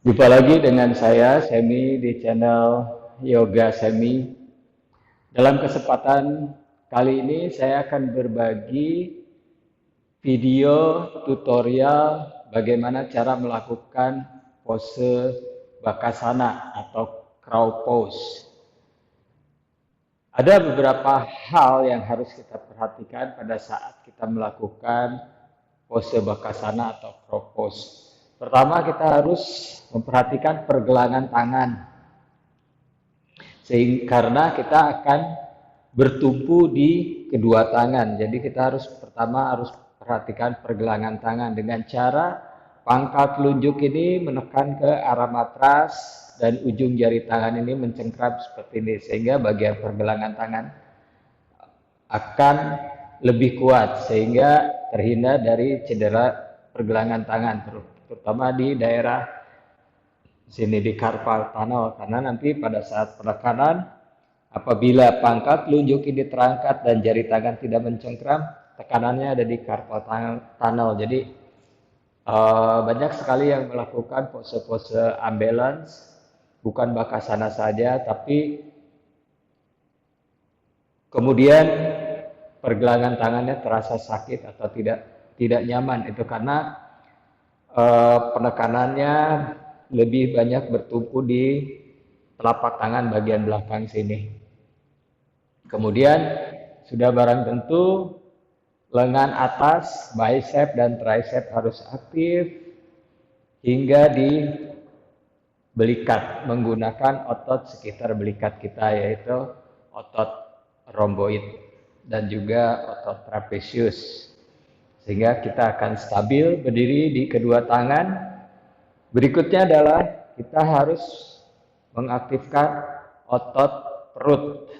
Jumpa lagi dengan saya, Semi, di channel Yoga Semi. Dalam kesempatan kali ini, saya akan berbagi video tutorial bagaimana cara melakukan pose Bakasana atau crow pose. Ada beberapa hal yang harus kita perhatikan pada saat kita melakukan pose Bakasana atau crow pose. Pertama, kita harus memperhatikan pergelangan tangan. Karena kita akan bertumpu di kedua tangan. Jadi kita pertama harus perhatikan pergelangan tangan dengan cara pangkal telunjuk ini menekan ke arah matras dan ujung jari tangan ini mencengkram seperti ini, sehingga bagian pergelangan tangan akan lebih kuat sehingga terhindar dari cedera pergelangan tangan, terutama di daerah sini di carpal tunnel, karena nanti pada saat penekanan apabila pangkal telunjuk ini terangkat dan jari tangan tidak mencengkram, tekanannya ada di carpal tunnel. Jadi banyak sekali yang melakukan pose-pose ambulance, bukan Bakasana saja, tapi kemudian pergelangan tangannya terasa sakit atau tidak nyaman. Itu karena penekanannya lebih banyak bertumpu di telapak tangan bagian belakang sini. Kemudian sudah barang tentu lengan atas, bicep dan tricep harus aktif hingga di belikat menggunakan otot sekitar belikat kita, yaitu otot rhomboid dan juga otot trapezius, sehingga kita akan stabil berdiri di kedua tangan. Berikutnya adalah kita harus mengaktifkan otot perut.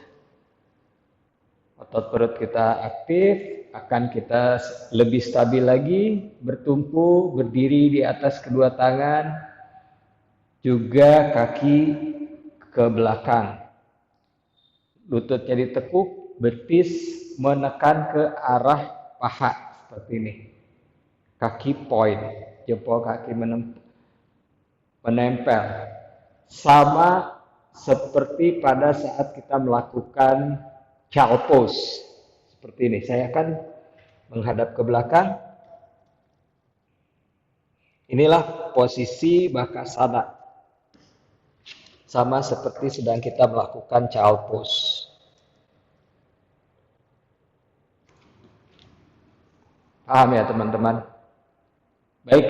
Otot perut kita aktif, akan kita lebih stabil lagi, bertumpu, berdiri di atas kedua tangan, juga kaki ke belakang. Lututnya ditekuk, betis menekan ke arah paha seperti ini. Kaki point, jempol kaki menempel. Sama seperti pada saat kita melakukan cow pose. Seperti ini. Saya akan menghadap ke belakang. Inilah posisi Bakasana. Sama seperti sedang kita melakukan cow pose. Paham ya teman-teman? Baik,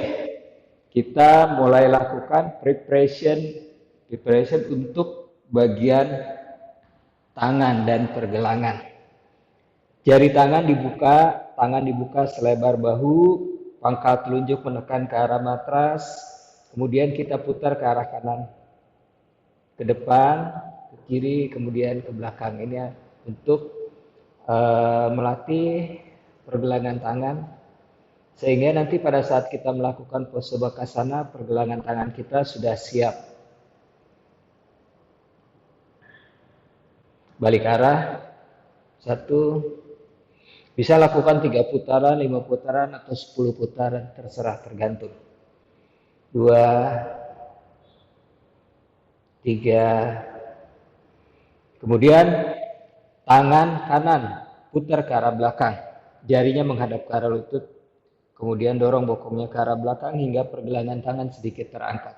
kita mulai lakukan preparation untuk bagian tangan dan pergelangan. Jari tangan dibuka selebar bahu, pangkal telunjuk menekan ke arah matras, kemudian kita putar ke arah kanan, ke depan, ke kiri, kemudian ke belakang. Ini untuk melatih pergelangan tangan, sehingga nanti pada saat kita melakukan pose Bakasana, pergelangan tangan kita sudah siap. Balik arah, 1, bisa lakukan 3 putaran, 5 putaran, atau 10 putaran, terserah, tergantung. 2, 3, kemudian tangan kanan putar ke arah belakang, jarinya menghadap ke arah lutut, kemudian dorong bokongnya ke arah belakang hingga pergelangan tangan sedikit terangkat.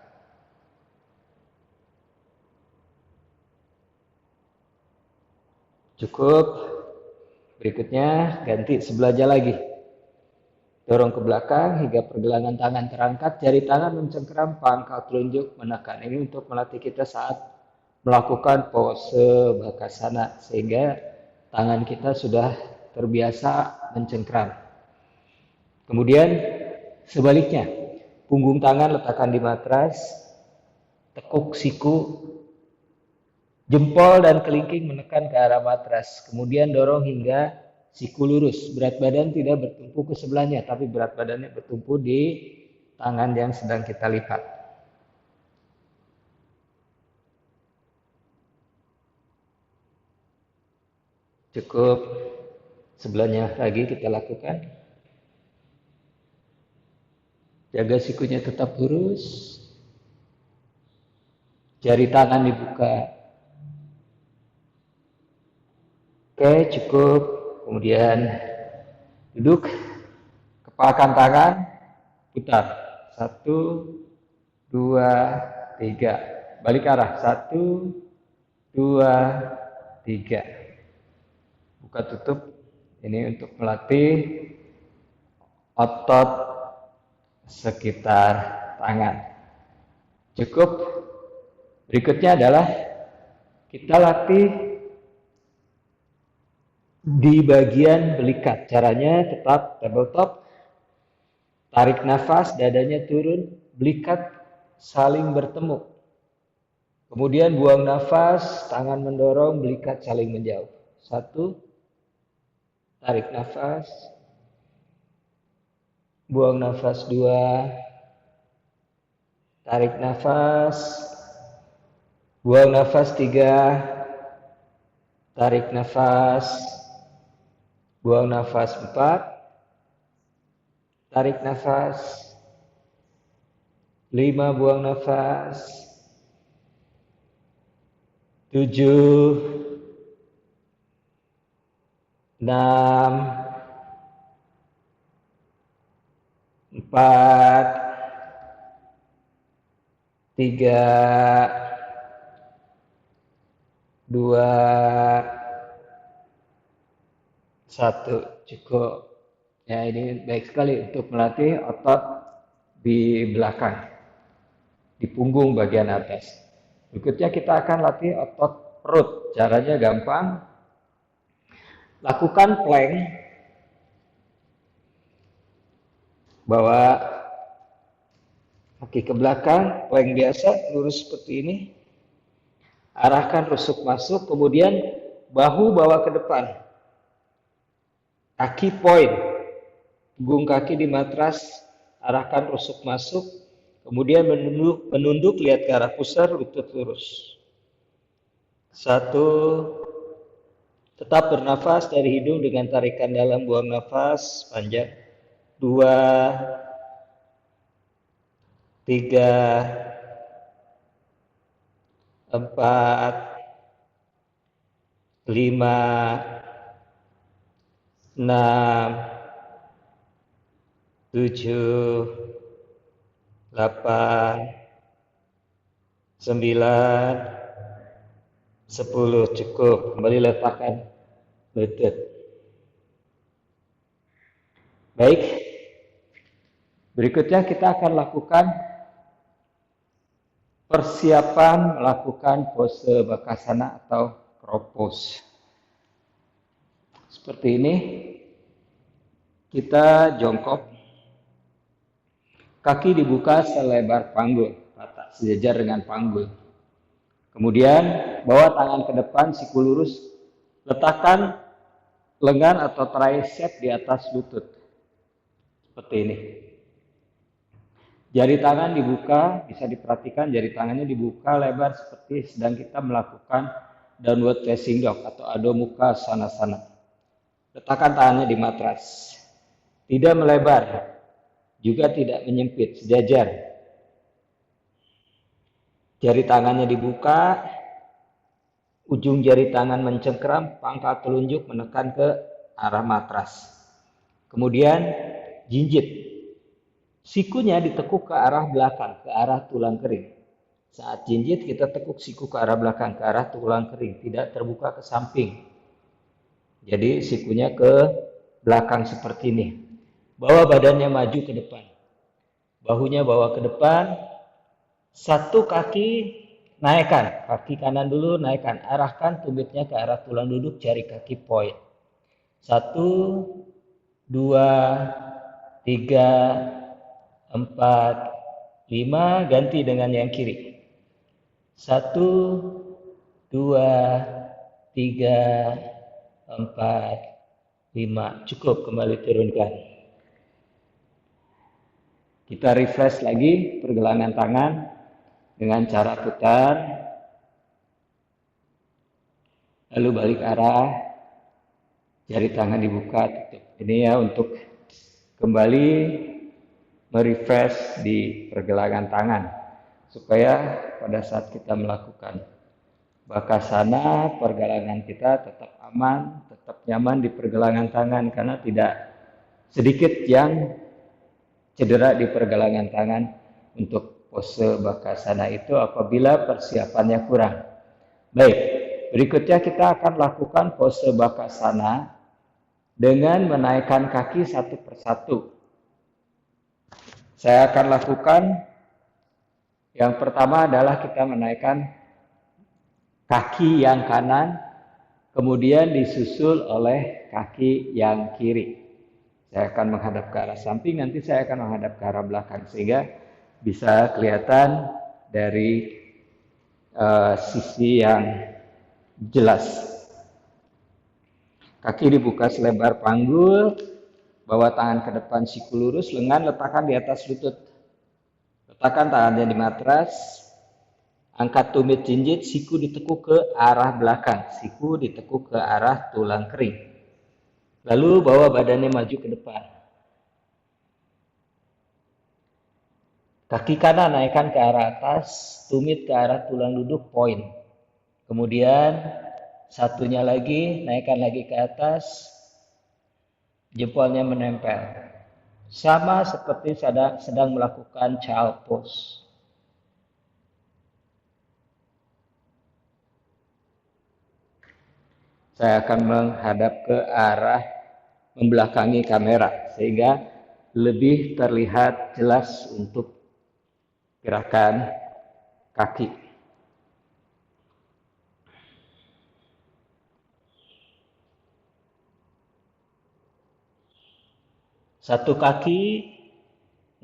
Cukup. Berikutnya ganti sebelahnya lagi. Dorong ke belakang hingga pergelangan tangan terangkat, jari tangan mencengkram, pangkal telunjuk menekan. Ini untuk melatih kita saat melakukan pose Bakasana, sehingga tangan kita sudah terbiasa mencengkram. Kemudian sebaliknya, punggung tangan letakkan di matras, tekuk siku, jempol dan kelingking menekan ke arah matras, kemudian dorong hingga siku lurus. Berat badan tidak bertumpu ke sebelahnya, tapi berat badannya bertumpu di tangan yang sedang kita lipat. Cukup. Sebelahnya lagi kita lakukan. Jaga sikunya tetap lurus. Jari tangan dibuka. Oke, cukup. Kemudian duduk, kepalkan tangan, putar. 1, 2, 3. Balik arah. 1, 2, 3. Buka tutup. Ini untuk melatih otot sekitar tangan. Cukup. Berikutnya adalah kita latih di bagian belikat. Caranya tetap tabletop. Tarik nafas, dadanya turun, belikat saling bertemu. Kemudian buang nafas, tangan mendorong, belikat saling menjauh. 1, tarik nafas, buang nafas. 2, tarik nafas, buang nafas. 3, tarik nafas, buang nafas. 4, tarik nafas. 5, buang nafas. 7, 6, 4, 3, 2, 1. Cukup. Ya, ini baik sekali untuk melatih otot di belakang, di punggung bagian atas. Berikutnya kita akan latih otot perut. Caranya gampang. Lakukan plank. Bawa kaki ke belakang, plank biasa, lurus seperti ini. Arahkan rusuk masuk, kemudian bahu bawa ke depan. Kaki point. Punggung kaki di matras, arahkan rusuk masuk, kemudian menunduk lihat ke arah pusar, lutut lurus. 1, tetap bernafas dari hidung dengan tarikan dalam, buang nafas panjang. 2, 3, 4, 5, 6, 7, 8, 9, 10. Cukup. Kembali letakkan lutut. Baik. Berikutnya kita akan lakukan persiapan melakukan pose bakasana atau crow pose. Seperti ini. Kita jongkok. Kaki dibuka selebar panggul, rata sejajar dengan panggul. Kemudian bawa tangan ke depan, siku lurus, letakkan lengan atau tricep di atas lutut. Seperti ini. Jari tangan dibuka, bisa diperhatikan jari tangannya dibuka lebar seperti sedang kita melakukan downward facing dog atau Adho Mukha Svanasana. Letakkan tangannya di matras. Tidak melebar, juga tidak menyempit, sejajar. Jari tangannya dibuka, ujung jari tangan mencengkeram, pangkal telunjuk menekan ke arah matras. Kemudian jinjit, sikunya ditekuk ke arah belakang, ke arah tulang kering. Saat jinjit kita tekuk siku ke arah belakang, ke arah tulang kering, tidak terbuka ke samping. Jadi sikunya ke belakang seperti ini. Bawa badannya maju ke depan. Bahunya bawa ke depan. Satu kaki naikkan. Kaki kanan dulu naikkan. Arahkan tumitnya ke arah tulang duduk, jari kaki point. 1, 2, 3, 4, 5. Ganti dengan yang kiri. 1, 2, 3, 4, 5. Cukup, kembali turunkan. Kita refresh lagi pergelangan tangan dengan cara putar. Lalu balik arah. Jari tangan dibuka, tutup. Ini ya untuk kembali merefresh di pergelangan tangan supaya pada saat kita melakukan bakasana, pergelangan kita tetap aman, tetap nyaman di pergelangan tangan, karena tidak sedikit yang cedera di pergelangan tangan untuk pose bakasana itu apabila persiapannya kurang. Baik, berikutnya kita akan lakukan pose bakasana dengan menaikkan kaki satu persatu. Saya akan lakukan yang pertama adalah kita menaikkan kaki yang kanan, kemudian disusul oleh kaki yang kiri. Saya akan menghadap ke arah samping, nanti saya akan menghadap ke arah belakang, sehingga bisa kelihatan dari sisi yang jelas. Kaki dibuka selebar panggul, bawa tangan ke depan, siku lurus, lengan letakkan di atas lutut. Letakkan tangannya di matras, angkat tumit jinjit, siku ditekuk ke arah belakang, siku ditekuk ke arah tulang kering. Lalu bawa badannya maju ke depan. Kaki kanan naikkan ke arah atas, tumit ke arah tulang duduk, poin. Kemudian satunya lagi, naikkan lagi ke atas, jempolnya menempel. Sama seperti sedang melakukan child pose. Saya akan menghadap ke arah membelakangi kamera, sehingga lebih terlihat jelas untuk gerakan kaki. Satu kaki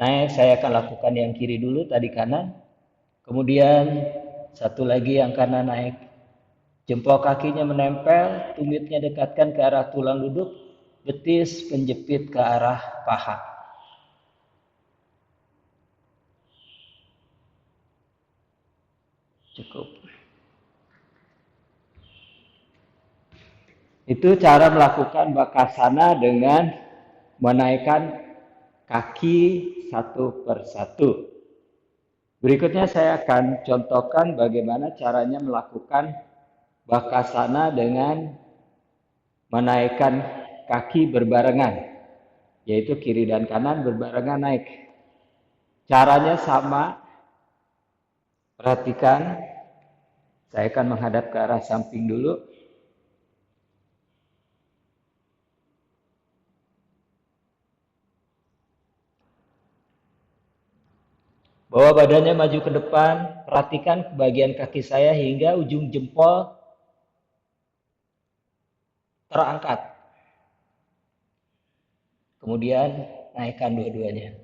naik, saya akan lakukan yang kiri dulu, tadi kanan. Kemudian satu lagi yang kanan naik. Jempol kakinya menempel, tumitnya dekatkan ke arah tulang duduk, betis penjepit ke arah paha. Cukup. Itu cara melakukan bakasana dengan menaikkan kaki satu persatu. Berikutnya saya akan contohkan bagaimana caranya melakukan bakasana dengan menaikkan kaki berbarengan, yaitu kiri dan kanan berbarengan naik. Caranya sama, perhatikan. Saya akan menghadap ke arah samping dulu. Bawa badannya maju ke depan, perhatikan bagian kaki saya hingga ujung jempol terangkat. Kemudian naikkan dua-duanya.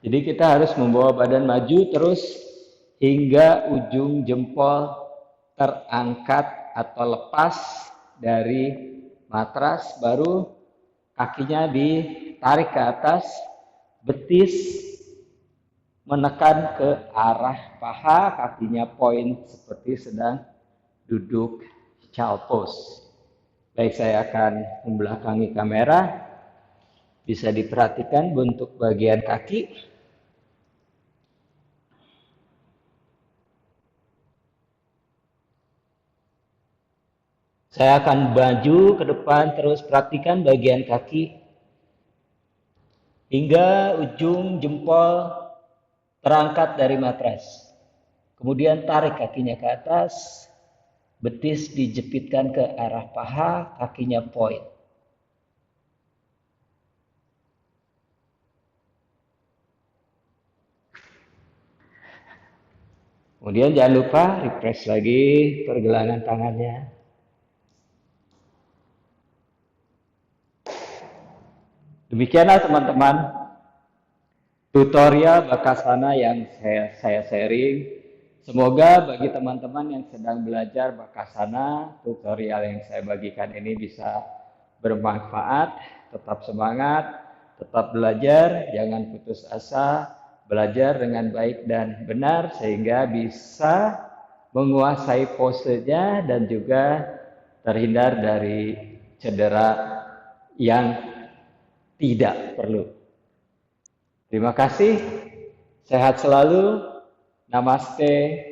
Jadi kita harus membawa badan maju terus hingga ujung jempol terangkat atau lepas dari matras, baru kakinya ditarik ke atas, betis menekan ke arah paha, kakinya poin seperti sedang duduk child pose. Baik, saya akan membelakangi kamera. Bisa diperhatikan bentuk bagian kaki. Saya akan maju ke depan, terus perhatikan bagian kaki hingga ujung jempol terangkat dari matras. Kemudian tarik kakinya ke atas, betis dijepitkan ke arah paha, kakinya poin. Kemudian jangan lupa refresh lagi pergelangan tangannya. Demikianlah teman-teman tutorial bakasana yang saya sharing. Semoga bagi teman-teman yang sedang belajar bakasana, tutorial yang saya bagikan ini bisa bermanfaat. Tetap semangat, tetap belajar, jangan putus asa, belajar dengan baik dan benar sehingga bisa menguasai posenya dan juga terhindar dari cedera yang tidak perlu. Terima kasih, sehat selalu, namaste,